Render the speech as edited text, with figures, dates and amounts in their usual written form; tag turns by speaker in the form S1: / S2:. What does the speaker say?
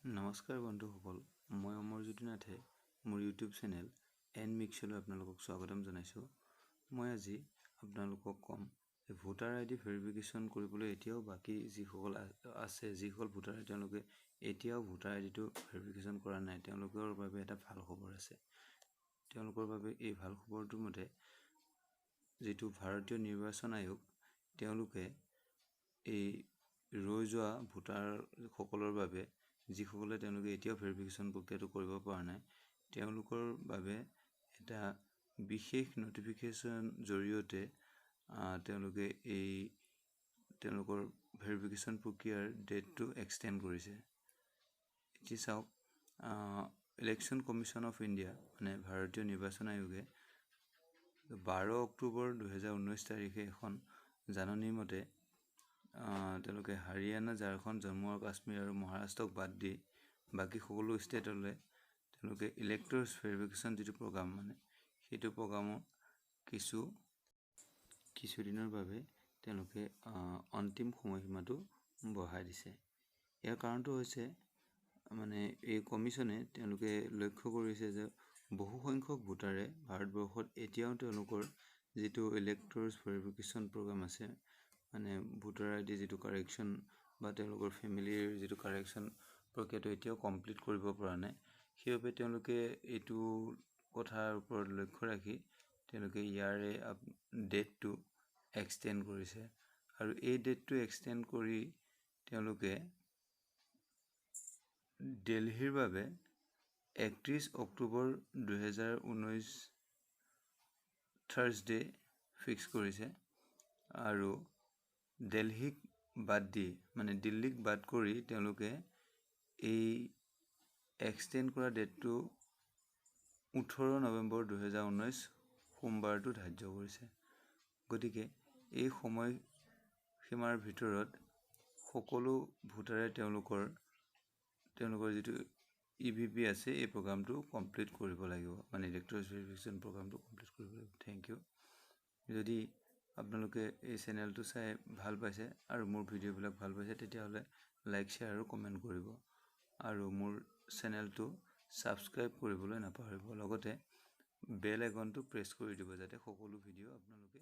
S1: নমস্কাৰ বন্ধুসকল, মই অমৰ নাথে মোৰ ইউটিউব চেনেল এন মিক্সলৈ আপোনালোকক স্বাগতম জনাইছোঁ। মই আজি আপোনালোকক ক'ম যে ভোটাৰ আইডি ভেৰিফিকেশ্যন কৰিবলৈ এতিয়াও বাকী যিসকল আছে, যিসকল ভোটাৰ তেওঁলোকে এতিয়াও ভোটাৰ আইডিটো ভেৰিফিকেশ্যন কৰা নাই, তেওঁলোকৰ বাবে এটা ভাল খবৰ আছে। তেওঁলোকৰ বাবে এই ভাল খবৰটোৰ মতে যিটো ভাৰতীয় নিৰ্বাচন আয়োগ তেওঁলোকে এই ৰৈ যোৱা ভোটাৰসকলৰ বাবে যিসকলে তেওঁলোকে এতিয়াও ভেৰিফিকেশ্যন প্ৰক্ৰিয়াটো কৰিব পৰা নাই, তেওঁলোকৰ বাবে এটা বিশেষ নটিফিকেশ্যন জৰিয়তে তেওঁলোকে তেওঁলোকৰ ভেৰিফিকেশ্যন প্ৰক্ৰিয়াৰ ডেটটো এক্সটেণ্ড কৰিছে। এতিয়া চাওক, ইলেকশ্যন কমিশ্যন অফ ইণ্ডিয়া মানে ভাৰতীয় নিৰ্বাচন আয়োগে 12 অক্টোবৰ 2019 তাৰিখে এখন জাননীৰ মতে তেওঁলোকে হাৰিয়ানা, ঝাৰখণ্ড, জম্মু আৰু কাশ্মীৰ আৰু মহাৰাষ্ট্ৰক বাদ দি বাকী সকলো ষ্টেটলৈ তেওঁলোকে ইলেক্টৰ্ছ ভেৰিফিকেশ্যন যিটো প্ৰগ্ৰাম সেইটো প্ৰগ্ৰামৰ কিছুদিনৰ বাবে তেওঁলোকে অন্তিম সময়সীমাটো বঢ়াই দিছে। ইয়াৰ কাৰণটো হৈছে এই কমিশ্যনে তেওঁলোকে লক্ষ্য কৰিছে যে বহু সংখ্যক ভোটাৰে ভাৰতবৰ্ষত এতিয়াও তেওঁলোকৰ যিটো ইলেক্টৰ্ছ ভেৰিফিকেশ্যন প্ৰগ্ৰাম আছে, ভোটাৰ আইডি যিটো কাৰেকশ্যন বা তেওঁলোকৰ ফেমিলিৰ যিটো কাৰেকশ্যন প্ৰক্ৰিয়াটো এতিয়াও কমপ্লিট কৰিব পৰা নাই। সেইবাবে তেওঁলোকে এইটো কথাৰ ওপৰত লক্ষ্য ৰাখি তেওঁলোকে ইয়াৰে ডেটটো এক্সটেণ্ড কৰিছে আৰু এই ডেটটো এক্সটেণ্ড কৰি তেওঁলোকে দিল্লীৰ বাবে 31 অক্টোবৰ 2019 থাৰ্ছডে ফিক্স কৰিছে আৰু দিল্লীক বাদ কৰি তেওঁলোকে এই এক্সটেণ্ড কৰা ডেটটো 18 নৱেম্বৰ 2019 সোমবাৰটো ধাৰ্য কৰিছে। গতিকে এই সময়সীমাৰ ভিতৰত সকলো ভোটাৰে তেওঁলোকৰ যিটো EVP আছে এই প্ৰগ্ৰামটো কমপ্লিট কৰিব লাগিব, ইলেক্টৰ্ছ ভেৰিফিকেশ্যন প্ৰগ্ৰামটো কমপ্লিট কৰিব লাগিব। Thank you. যদি আপোনালোকে এই চেনেলটো চাই ভাল পাইছে আৰু মোৰ ভিডিঅ'বিলাক ভাল পাইছে, তেতিয়াহ'লে লাইক, শ্বেয়াৰ আৰু কমেণ্ট কৰিব আৰু মোৰ চেনেলটো ছাবস্ক্ৰাইব কৰিবলৈ নাপাহৰিব। লগতে বেল আইকনটো প্ৰেছ কৰি দিব যাতে সকলো ভিডিঅ' আপোনালোকে